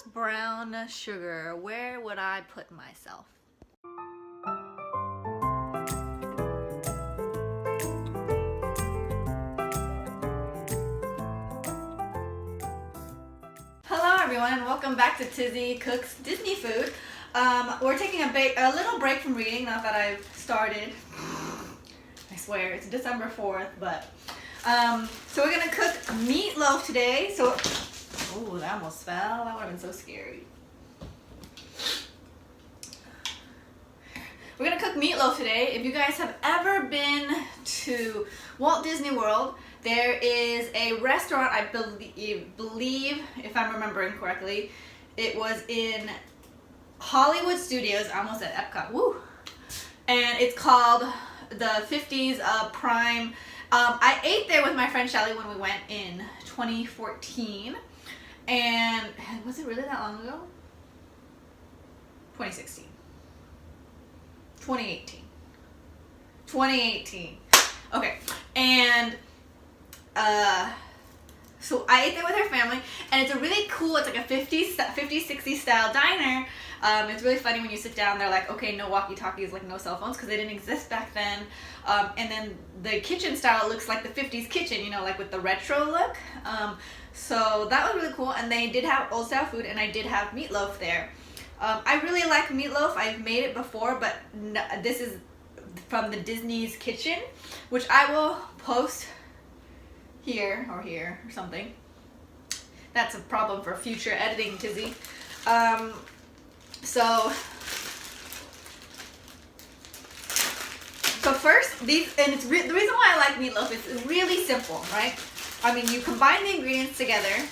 was brown sugar, where would I put myself? Hello everyone and welcome back to Tizzy Cooks Disney Food. We're taking a little break from reading, not that I've started. I swear, it's December 4th, but so we're gonna cook meatloaf today. So, oh, that almost fell. That would have been so scary. We're gonna cook meatloaf today. If you guys have ever been to Walt Disney World, there is a restaurant, I believe, if I'm remembering correctly, it was in Hollywood Studios, I almost said Epcot, woo! And it's called the 50s Prime. I ate there with my friend Shelly when we went in 2014. And was it really that long ago? 2016. 2018. 2018. Okay. And so I ate there with her family, and it's a really cool, it's like a 50s, 60s style diner. It's really funny when you sit down, they're like, okay, no walkie-talkies, like no cell phones, because they didn't exist back then. And then the kitchen style looks like the 50s kitchen, you know, like with the retro look. So that was really cool, and they did have old style food, and I did have meatloaf there. I really like meatloaf. I've made it before, but this is from the Disney's Kitchen, which I will post here or something. That's a problem for future editing, Tizzy. So first, the reason why I like meatloaf is it's really simple, right? I mean, you combine the ingredients together,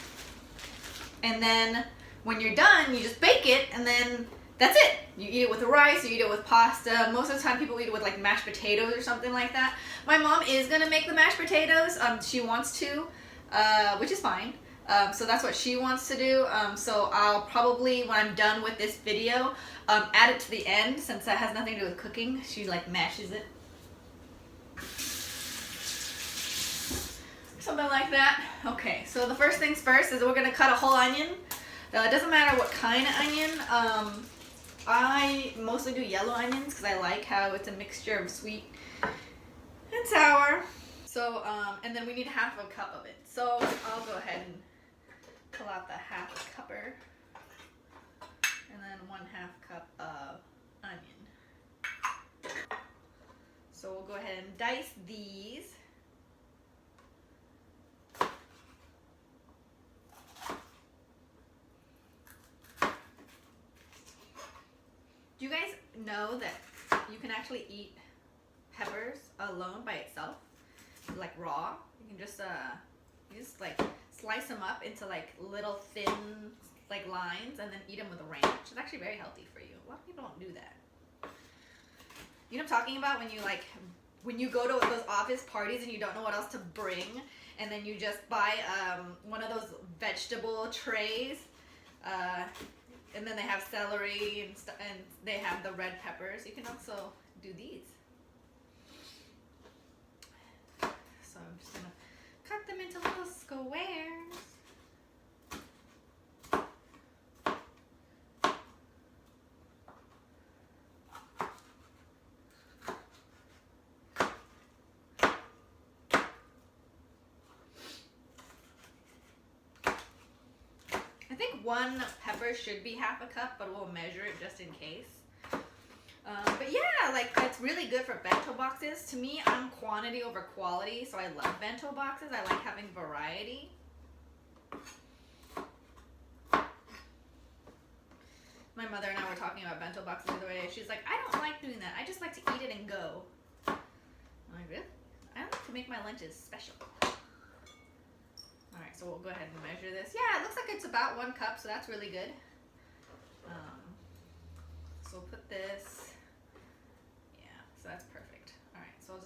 and then when you're done, you just bake it, and then that's it. You eat it with rice, you eat it with pasta. Most of the time people eat it with like mashed potatoes or something like that. My mom is gonna make the mashed potatoes. She wants to, which is fine. So that's what she wants to do. So I'll probably, when I'm done with this video, add it to the end, since that has nothing to do with cooking. She like mashes it. Something like that. Okay, so the first things first is we're gonna cut a whole onion. It doesn't matter what kind of onion. I mostly do yellow onions because I like how it's a mixture of sweet and sour. So, and then we need half a cup of it. So I'll go ahead and pull out the half cupper, and then 1/2 cup of onion. So we'll go ahead and dice these. Do you guys know that you can actually eat peppers alone by itself, like raw? You can just like slice them up into like little thin like lines and then eat them with a ranch. It's actually very healthy for you. A lot of people don't do that. You know what I'm talking about? When you go to those office parties and you don't know what else to bring, and then you just buy one of those vegetable trays. And then they have celery and stuff, and they have the red peppers. You can also do these. So I'm just gonna cut them into little squares. I think 1 pepper should be half a cup, but we'll measure it just in case. But yeah, like it's really good for bento boxes. To me, I'm quantity over quality, so I love bento boxes. I like having variety. My mother and I were talking about bento boxes the other day. She's like, I don't like doing that. I just like to eat it and go. I'm like, really? I like to make my lunches special. Alright, so we'll go ahead and measure this. Yeah, it looks like it's about 1 cup, so that's really good. So we'll put this, yeah, so that's perfect. Alright, so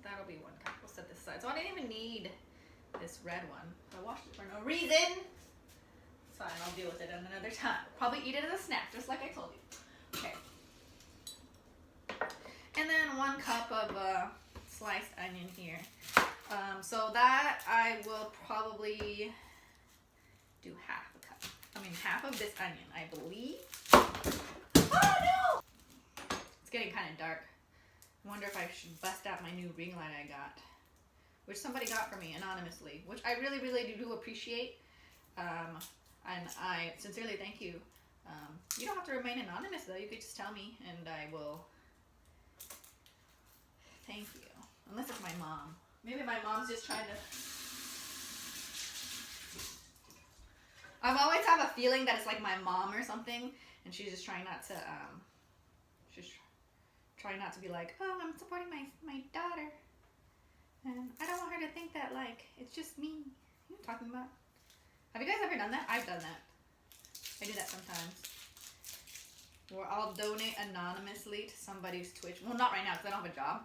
that'll be 1 cup. We'll set this aside. So I didn't even need this red one. I washed it for no reason. It's fine, I'll deal with it another time. Probably eat it as a snack, just like I told you. Okay. And then 1 cup of sliced onion here. So that I will probably do half a cup. I mean, half of this onion, I believe. Oh no! It's getting kind of dark. I wonder if I should bust out my new ring light I got, which somebody got for me anonymously, which I really, really do appreciate. And I sincerely thank you. You don't have to remain anonymous though. You could just tell me, and I will. Thank you. Unless it's my mom. Maybe my mom's just trying to. I've always have a feeling that it's like my mom or something, and she's just trying not to. She's trying not to be like, oh, I'm supporting my daughter, and I don't want her to think that like it's just me. You know what I'm talking about? Have you guys ever done that? I've done that. I do that sometimes. Where I'll donate anonymously to somebody's Twitch. Well, not right now because I don't have a job.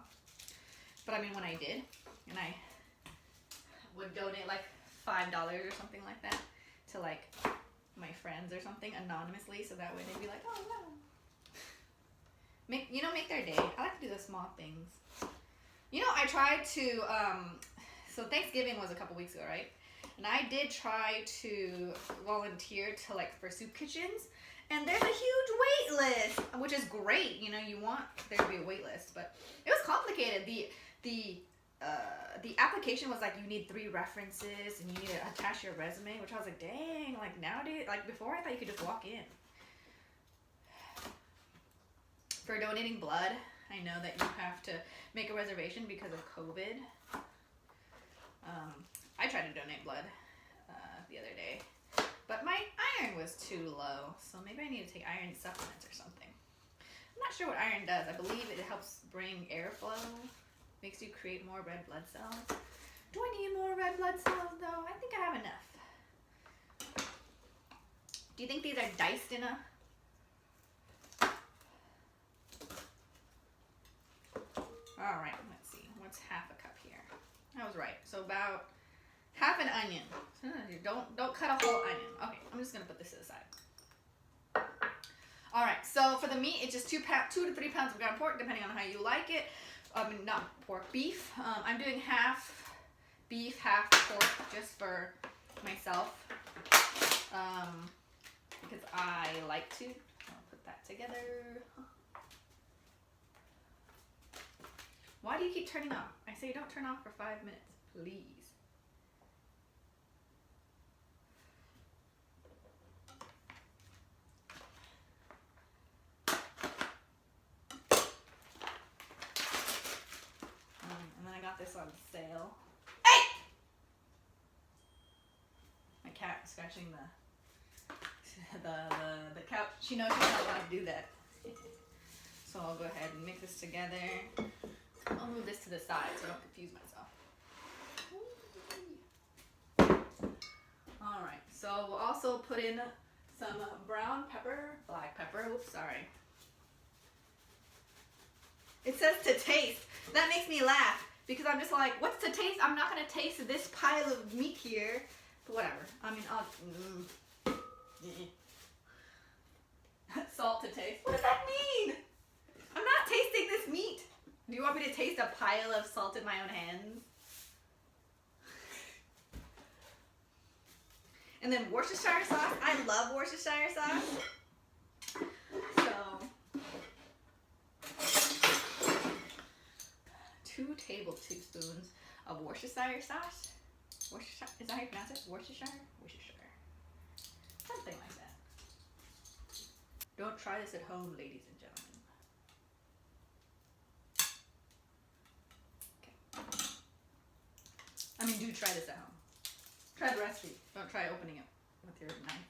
But I mean, when I did, and I would donate like $5 or something like that to like my friends or something anonymously, so that way they'd be like, oh wow. Make their day. I like to do the small things. You know, I tried to. So Thanksgiving was a couple weeks ago, right? And I did try to volunteer to like for soup kitchens, and there's a huge wait list, which is great. You know, you want there to be a wait list, but it was complicated. The application was like you need 3 references and you need to attach your resume, which I was like, dang, like nowadays, like before I thought you could just walk in. For donating blood, I know that you have to make a reservation because of COVID. I tried to donate blood the other day, but my iron was too low, so maybe I need to take iron supplements or something. I'm not sure what iron does. I believe it helps bring airflow, makes you create more red blood cells. Do I need more red blood cells though? I think I have enough. Do you think these are diced in a... All right, let's see. What's half a cup here? I was right. So about half an onion. Don't cut a whole onion. Okay, I'm just gonna put this to the side. All right. So for the meat, it's just 2 to 3 pounds of ground pork, depending on how you like it. I mean, not pork, beef. I'm doing half beef, half pork, just for myself, because I like to. I'll put that together. Why do you keep turning off? I say don't turn off for 5 minutes, please. And then I got this on sale. Hey! My cat scratching the couch. She knows she's not allowed to do that. So I'll go ahead and mix this together. I'll move this to the side so I don't confuse myself. Alright, so we'll also put in some brown pepper, black pepper, oops, sorry. It says to taste. That makes me laugh because I'm just like, what's to taste? I'm not going to taste this pile of meat here. But whatever. I mean, salt to taste. What does that mean? I'm not tasting this meat. Do you want me to taste a pile of salt in my own hands? And then Worcestershire sauce. I love Worcestershire sauce. So, 2 tablespoons of Worcestershire sauce. Worcestershire, is that how you pronounce it? Worcestershire? Worcestershire. Something like that. Don't try this at home, ladies and gentlemen. Okay. I mean, do try this at home. Try the recipe. Don't try opening it with your knife.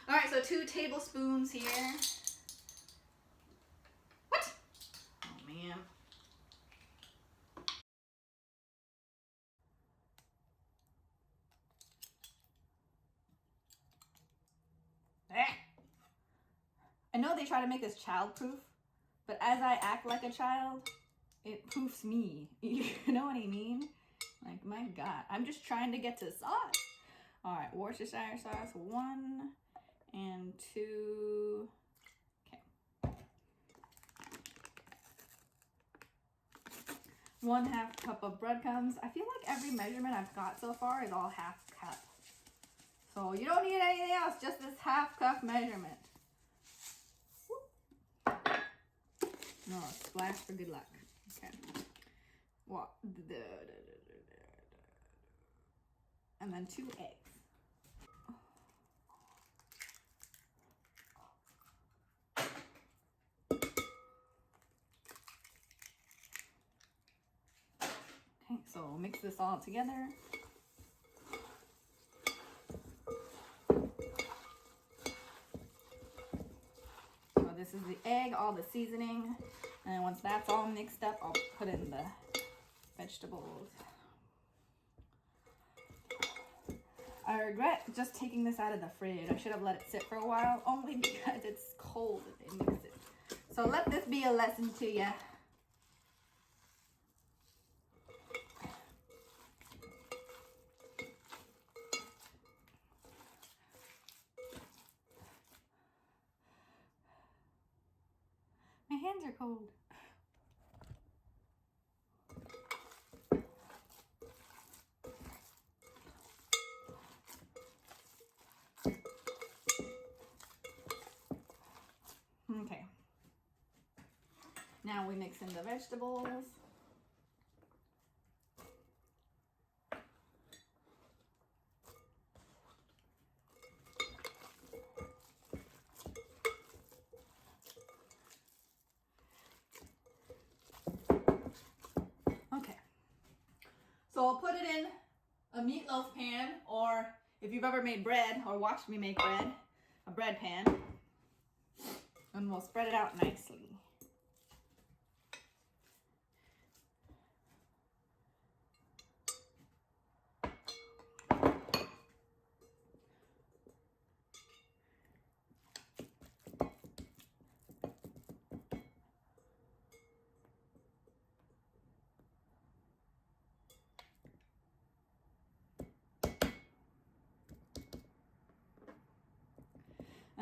Alright, so 2 tablespoons here. What? Oh, man. I know they try to make this child-proof, but as I act like a child, it proofs me. You know what I mean? Like, my God. I'm just trying to get to sauce. All right, Worcestershire sauce, 1 and 2. Okay. 1/2 cup of breadcrumbs. I feel like every measurement I've got so far is all 1/2 cup. So So you don't need anything else, just this half cup measurement. No, splash for good luck. Okay. What? And then 2 eggs. Okay, so mix this all together. So this is the egg, all the seasoning, and once that's all mixed up, I'll put in the vegetables. I regret just taking this out of the fridge. I should have let it sit for a while, only because it's cold if they mix it. So let this be a lesson to you. My hands are cold. Okay. Now we mix in the vegetables. Okay. So I'll put it in a meatloaf pan, or if you've ever made bread or watched me make bread, a bread pan. And we'll spread it out nicely.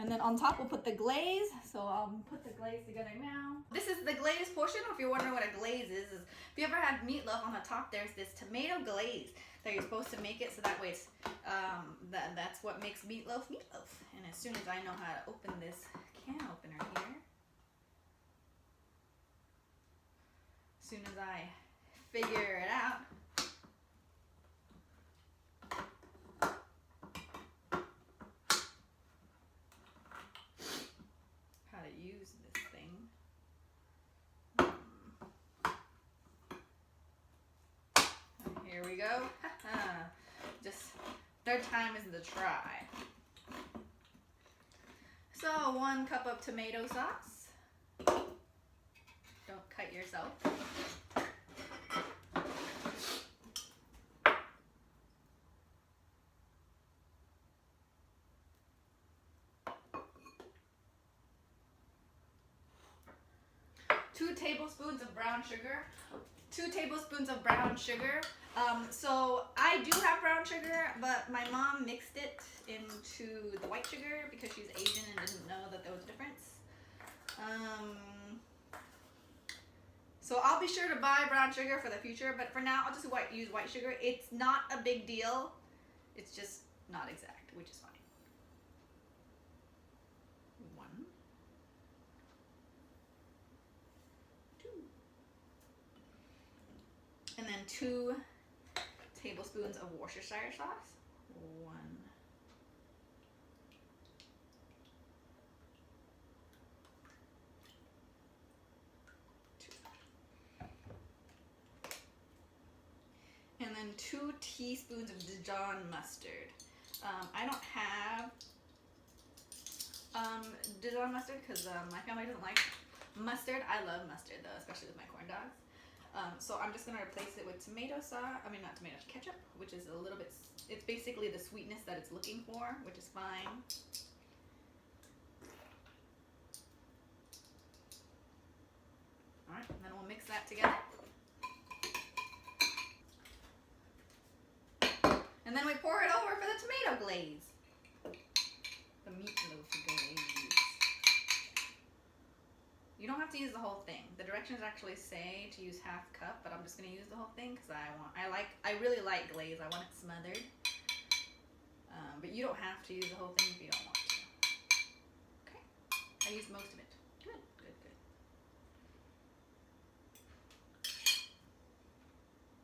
And then on top we'll put the glaze. So I'll put the glaze together now. This is the glaze portion. If you're wondering what a glaze is if you ever had meatloaf, on the top there's this tomato glaze that you're supposed to make it so that way it's that's what makes meatloaf meatloaf. And as soon as I know how to open this can opener here, as soon as I figure it out, how to use this thing. Here we go. Just third time is the try. So 1 cup of tomato sauce. Don't cut yourself. 2 tablespoons of brown sugar. 2 tablespoons of brown sugar. So I do have brown sugar, but my mom mixed it into the white sugar because she's Asian and didn't know that there was a difference. So I'll be sure to buy brown sugar for the future, but for now I'll just use white sugar. It's not a big deal. It's just not exact, which is fine. 1, 2. And then 2 tablespoons of Worcestershire sauce. 1. 2. And then 2 teaspoons of Dijon mustard. I don't have Dijon mustard because my family doesn't like mustard. I love mustard though, especially with my corn dogs. So I'm just gonna replace it with tomato sauce. I mean, not tomato, ketchup, which is a little bit. It's basically the sweetness that it's looking for, which is fine. All right, and then we'll mix that together. And then we pour it over for the tomato glaze. The meatloaf glaze. You don't have to use the whole thing. The directions actually say to use half cup, but I'm just gonna use the whole thing because I really like glaze. I want it smothered. But you don't have to use the whole thing if you don't want to. Okay, I used most of it. Good, good, good.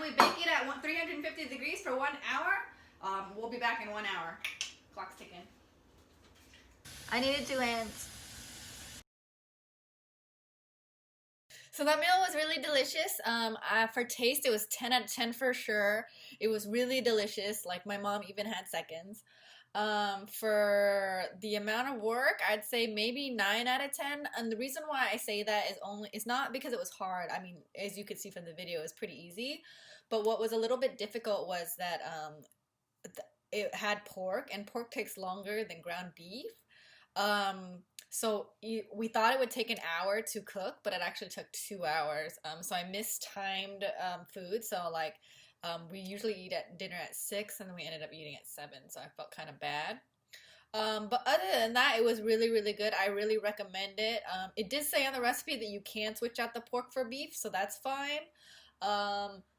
We bake it at 350 degrees for 1 hour. We'll be back in 1 hour. Clock's ticking. I needed 2 hands. So that meal was really delicious. For taste, it was 10 out of 10 for sure. It was really delicious. Like my mom even had seconds. For the amount of work, I'd say maybe 9 out of 10. And the reason why I say that is it's not because it was hard. I mean, as you could see from the video, it was pretty easy. But what was a little bit difficult was that it had pork, and pork takes longer than ground beef. So we thought it would take an hour to cook, but it actually took 2 hours. So I mistimed food. So like we usually eat at dinner at 6, and then we ended up eating at 7. So I felt kind of bad. But other than that, it was really, really good. I really recommend it. It did say on the recipe that you can switch out the pork for beef, so that's fine.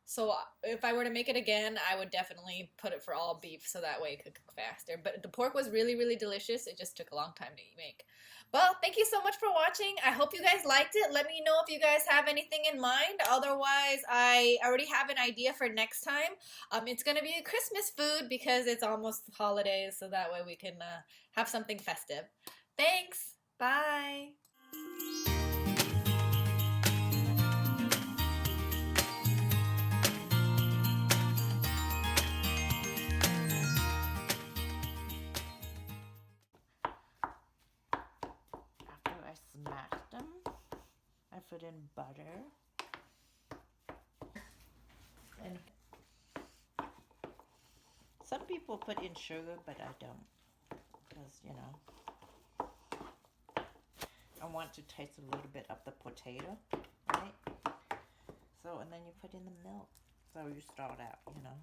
So if I were to make it again, I would definitely put it for all beef, so that way it could cook faster. But the pork was really, really delicious. It just took a long time to make. Well, thank you so much for watching. I hope you guys liked it. Let me know if you guys have anything in mind. Otherwise, I already have an idea for next time. It's going to be a Christmas food because it's almost holidays, so that way we can have something festive. Thanks. Bye. Smash them. I put in butter and some people put in sugar, but I don't, because you know I want to taste a little bit of the potato, right? So and then you put in the milk. So you start out, you know.